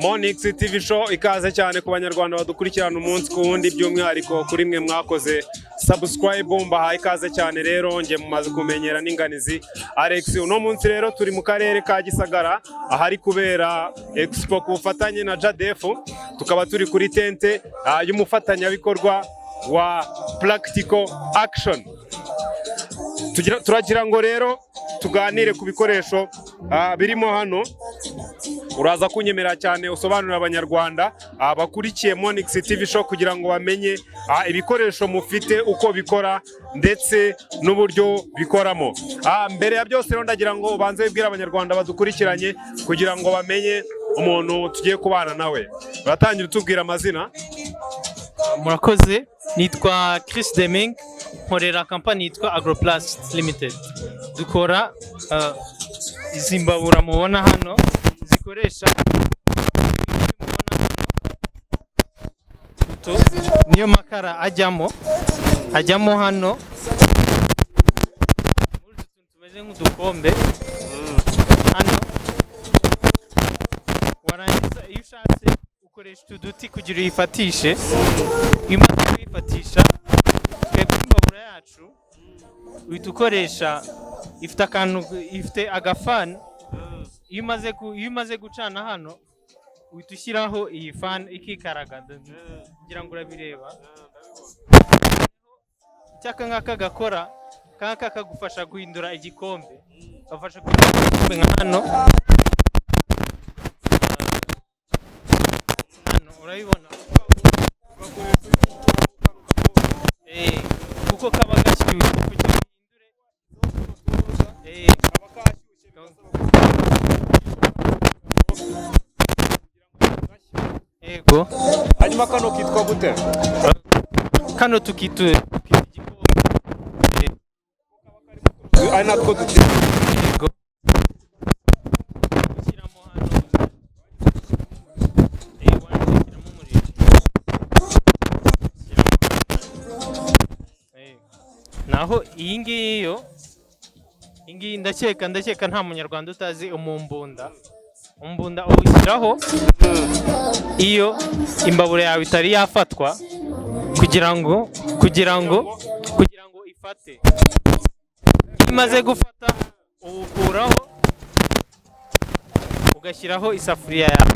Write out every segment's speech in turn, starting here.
Monix TV show ikaze cyane ku banyarwanda badukurikirana umunsi ku wundi, by'umwihariko kuri mwe mwakoze subscribe, mbahaye ikaze cyane. Rero nge mumaze kumenyera n'inganizi Alex. Uno munsi rero turi mu karere ka Gisagara ahari kubera expo ku bufatanye na JADF, tukaba turi kuri tente y'umufatanyabikorwa wa Practical Action. Turagira ngo rero tuganire ku bikoresho birimo hano. Uraza kunyemera cyane usobanurira abanyarwanda bakurikiye Monix TV show kugira ngo bamenye ibikoresho mufite uko bikora ndetse n'uburyo bikoramo. Mbere ya byose rero ndagira ngo ubanze wibwira abanyarwanda badukurikiranye kugira ngo bamenye umuntu tugiye kubana nawe. Uratangira utubwira amazina? Murakoze, nitwa Chris Deming, nkorera company yitwa Agroplast Limited. Dukora izi mbabura mubona hano zikoresha niyo makara ajyamo hano muri utu tumeze nk'udukombe hano. Warangiza iyo ushatse ukoresha uduti kugira uyifatishe. Iyo umaze kuyifatisha, twebwe imbabura yacu uhita ukoresha, ifite agafani. Iyo umaze gucana hano uhita ushyiraho iyi fani ikikaraga, kugira ngo urabireba. Icyaka ngaka gakora kaka kagufasha guhindura igikombe, gafasha guhindura igikombe nka hano urabibona kuko kaba gashyushye kugira uhindure yego. Hanyuma kano kitwa gute? Kano tukita igikombe. Ari natwo dukita. Yego. Ushyiramo hano. Wanashyiramo umuriro. Naho iyi ngiyi ndakeka nta munyarwanda utazi umumbunda. Umbunda uwushyiraho iyo imbabura yawe itari yafatwa kugira ngo ifate. Imaze gufata uwukuraho ugashyiraho isafuriya yawe.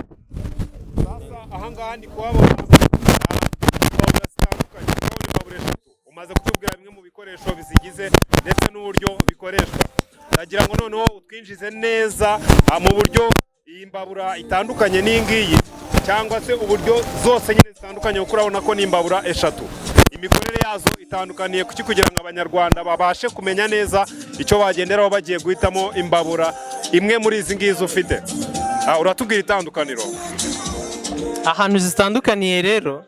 Sasa ahangaha ndi kuhabona imbabura zitandukanye. Urabona imbabura eshatu. Umaze kutubwira bimwe mu bikoresho bizigize ndetse n'uburyo bikoreshwa. Ndagira ngo noneho utwinjize neza mu buryo iyi mbabura itandukanye n'ingiyi, cyangwa se uburyo zose nyine zitandukanye, kuko urabona ko ni imbabura eshatu. Imikorere yazo itandukaniye kuki, kugira ngo abanyarwanda babashe kumenya neza icyo bagenderaho bagiye guhitamo imbabura imwe muri izi ngizi ufite. Uratubwira itandukaniro? Ahantu zitandukaniye rero,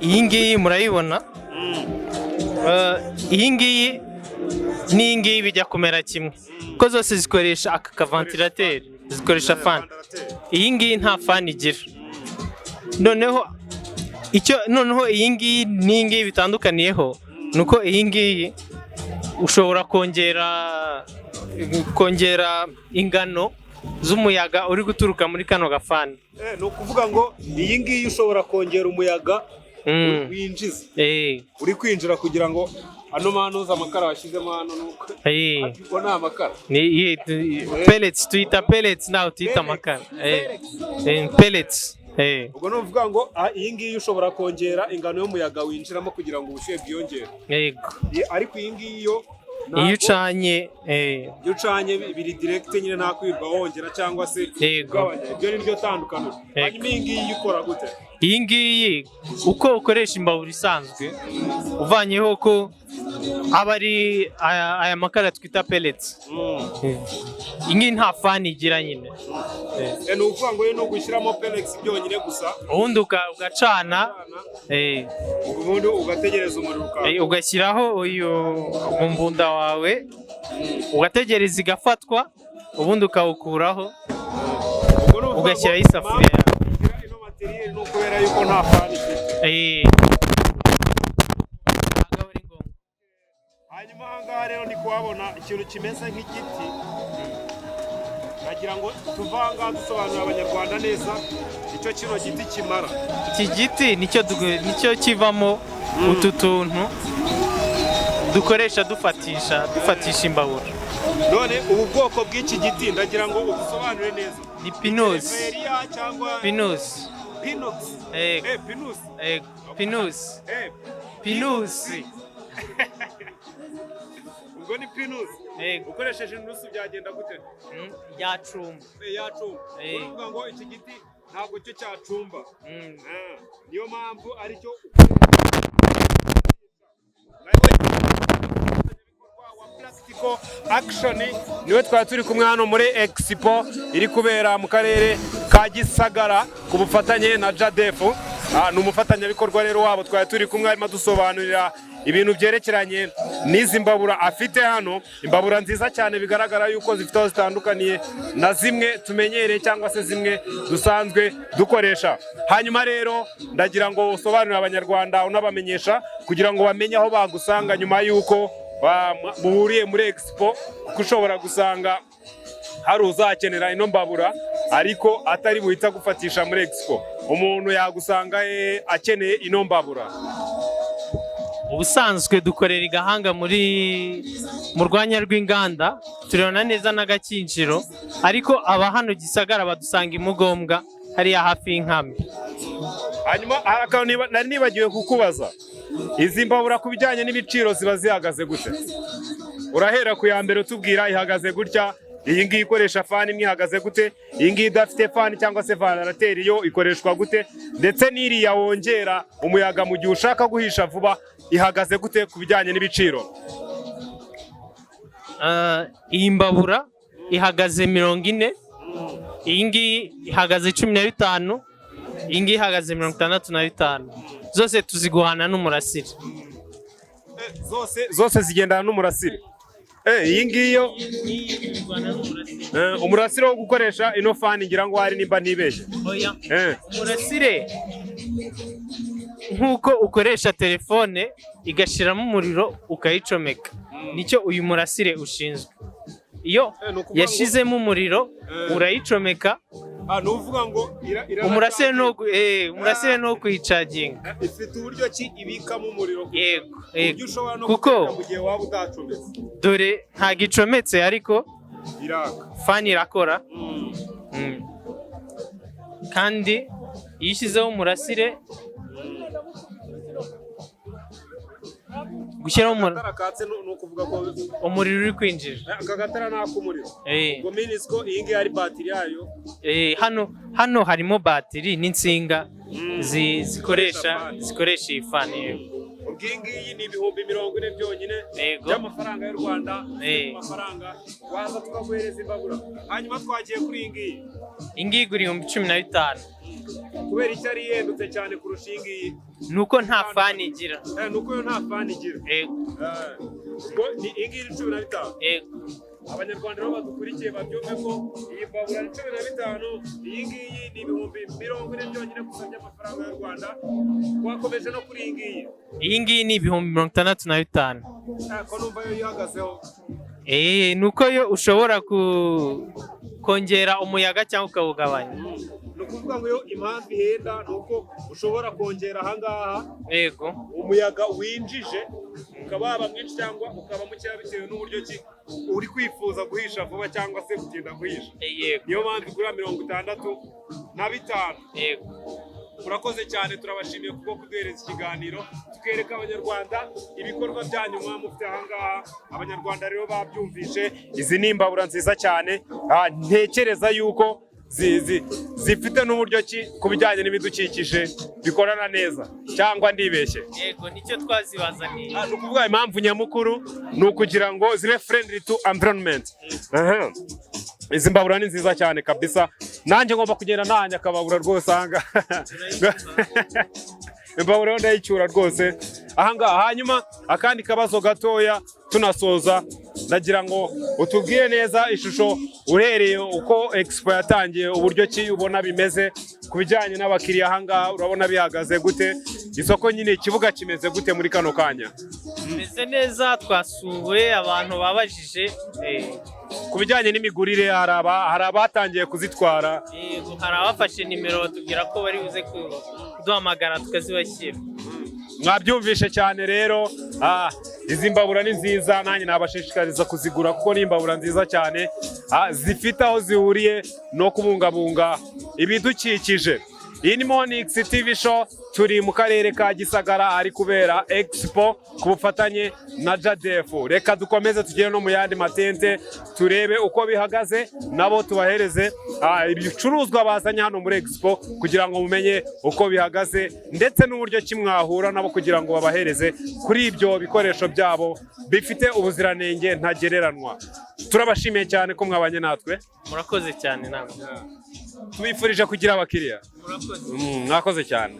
iyi ngiyi murayibona. Iyi ngiyi n'iyi ngiyi bijya kumera kimwe, kuko zose zikoresha aka kaventilateri, zikoresha fani. Iyi ngiyi nta fani igira. Noneho iyi ngiyi n'iyi ngiyi bitandukaniyeho nuko iyi ngiyi ushobora kongera ingano z'umuyaga uri guturuka muri kano gafani. Ni ukuvuga ngo iyi ngiyi ushobora kongera umuyaga winjiza, uri kwinjira kugira ngo ano manuza amakara washyizemo hano nuko ariko nta makara. Pellets, tuyita pellets, naho tuyita amakara. Pellets. Ubwo nuvuga ngo iyi ngiyi ushobora kongera ingano y'umuyaga winjiramo kugira ngo ubushyuhe bwiyongere. Yego. Ariko iyi ngiyi iyo ucanye biri direct nyine, nta kwirwa wongera cyangwa se ugabanya. Ibyo ni ryo tandukaniro. Hanyuma iyi ngiyi ukora gute? Iyi ngiyi uko ukoresha imbabura isanzwe, uvanyeho ko aba ari aya makara twita pellets. Iyi ngiyi nta fani igira nyine. Ni ukuvuga ngo no gushyiramo pellets byonyine gusa, ubundi ugacana, ubundi ugategereza umuriro ukaka, ugashyiraho uyu mu mbunda wawe, ugategereza igafatwa, ubundi ukawukuraho, ugashyiraho isafuriya yawe. Ino materiel no kubera yuko nta fani ifite. Hanyuma ahangaha rero ndi kuhabona ikintu kimeze nk'igiti. nagira ngo tuvanga dusobanurira abanyarwanda neza icyo kino giti kimara. iki giti nicyo kivamo utu tuntu dukoresha dufatisha imbabura. None ubu bwoko bw'iki giti ndagira ngo ubusobanure neza. Ni pinusi. cyangwa pinusi. pinusi. Pinusi. Pinusi. Pinusi. Ubwo ni pinusi. Ukoresheje inturusu byagenda gute? Yacumba. Yacumba. Uvuga ngo iki giti ntabwo cyo cyacumba. Niyo mpamvu aricyo Practical Action niwe twari turi kumwe hano muri Expo iri kubera mu karere ka Gisagara ku bufatanye na JADF. Ni umufatanyabikorwa rero wabo twari turi kumwe arimo dusobanurira ibintu byerekeranye n'izi mbabura afite hano. Imbabura nziza cyane bigaragara yuko zifite aho zitandukaniye na zimwe tumenyereye cyangwa se zimwe dusanzwe dukoresha. Hanyuma rero ndagira ngo usobanurire abanyarwanda unabamenyesha kugira ngo bamenye aho bagusanga nyuma yuko muhuriye muri Expo, kuko ushobora gusanga hari uzakenera ino mbabura ariko atari buhita gufatisha muri Expo. Umuntu yagusanga akeneye ino mbabura. Ubusanzwe dukorera i Gahanga mu rwanya rw'inganda, turabona neza n'Agakinjiro, ariko aba hano Gisagara badusanga i Mugombwa hariya hafi y'inkambi. Hanyuma nari nibagiwe kukubaza, izi mbabura ku bijyanye n'ibiciro ziba zihagaze gute? Urahera ku ya mbere utubwira ihagaze gutya, iyi ngiyi ikoresha fani imwe ihagaze gute, iyi ngiyi idafite fani cyangwa se ventilateri yo ikoreshwa gute, ndetse n'iriya wongera umuyaga mu gihe ushaka guhisha vuba ihagaze gute ku bijyanye n'ibiciro? Iyi mbabura ihagaze 40, iyi ngiyi ihagaze 15, iyi ngiyi ihagaze 65. Zose tuziguhana n'umurasire. Zose zigendana n'umurasire. Iyi ngiyi yo umurasire wo gukoresha ino fani ngira ngo hari nimba ntibeshye. Oya. Umurasire nkuko ukoresha telefone igashiramo umuriro ukayicomeka, nicyo uyu murasire ushinzwe. Iyo yashizemo umuriro urayicomeka. Nuvuga ngo umurasire no kuyicaginga. Ifite uburyo ki ibikamo umuriro? Yego. Ushobora no kuko mu gihe waba udacometse. Dore ntago icometse ariko iraka. Fani irakora. Kandi iyo ushyizeho umurasire gushyiraho umuriro uri kwinjira. Aka gatara n'akumuriro. Ngo minisiko iyi ngiyi ari batiri yayo. Hano harimo batiri n'insinga zikoresha iyi fani. Iyi ngiyi ni ibihumbi 40 byonyine by'amafaranga y'u Rwanda. Amafaranga waza tukaguhereza imbabura. Hanyuma twagiye kuri iyi ngiyi. Iyi ngiyi igura 15,000. Kubera icyo ari yendutse cyane kurusha iyi ngiyi? Nuko nta fani igira. Nuko yo nta fani igira. Iyi ngiyi ni 15. Abanyarwanda rero badukurikiye babyumve ko iyi mbabura ni 15, iyi ngiyi ni ibihumbi 40 byonyine gusa by'amafaranga y'u Rwanda. Twakomeje no kuri iyi ngiyi. Iyi ngiyi ni ibihumbi 65. Ko numva yo yihagazeho. Nuko yo ushobora kongera umuyaga cyangwa ukawugabanya. Ni ukuvuga ngo yo impamvu ihenda ni uko ushobora kongera ahangaha umuyaga winjije ukaba waba mwinshi cyangwa ukaba mukeya bitewe n'uburyo ki uri kwifuza guhisha vuba cyangwa se gutinda guhisha. Niyo mpamvu igura 65. Murakoze cyane, turabashimiye kuko kuduhereza ikiganiro tukereka abanyarwanda ibikorwa byanyu muba mufite ahangaha. Abanyarwanda rero babyumvishe, izi ni imbabura nziza cyane. Ntekereza yuko zifite n'uburyo ki ku bijyanye n'ibidukikije bikorana neza, cyangwa ndibeshye? Yego, nicyo twazibazaniye. Ni ukuvuga impamvu nyamukuru ni ukugira ngo zibe friendly to environment. Izi mbabura ni nziza cyane kabisa. Nanjye ngomba kugenda nahanya akababura rwose ahangaha. Imbabura ndayicyura rwose ahangaha. Hanyuma akandi kabazo gatoya tunasoza, ndagira ngo utubwire neza ishusho urereye uko Expo yatangiye, uburyo ki ubona bimeze ku bijyanye n'abakiriya ahangaha, urabona bihagaze gute? Isoko nyine ikibuga kimeze gute muri kano kanya? Bimeze neza, twasuwe abantu babajije ku bijyanye n'imigurire hari abatangiye kuzitwara. Yego, hari abafashe nimero batubwira ko bari buze kuduhamagara tukazibashyira. Mwabyumvishe cyane rero, izi mbabura ni nziza, nanjye nabashishikariza kuzigura kuko ni imbabura nziza cyane, zifite aho zihuriye no kubungabunga ibidukikije. Iyi ni Monix TV show, turi mu karere ka Gisagara ari kubera Expo ku bufatanye na JADF. Reka dukomeze tugere no mu yandi matente turebe uko bihagaze, nabo tubahereze ibicuruzwa bazanye hano muri Expo kugira ngo mumenye uko bihagaze ndetse n'uburyo kimwahura nabo kugira ngo babahereze kuri ibyo bikoresho byabo bifite ubuziranenge ntagereranwa. Turabashimiye cyane ko mwabanye natwe. Murakoze cyane namwe. Tubifurije kugira abakiriya. Murakoze. Mwakoze cyane.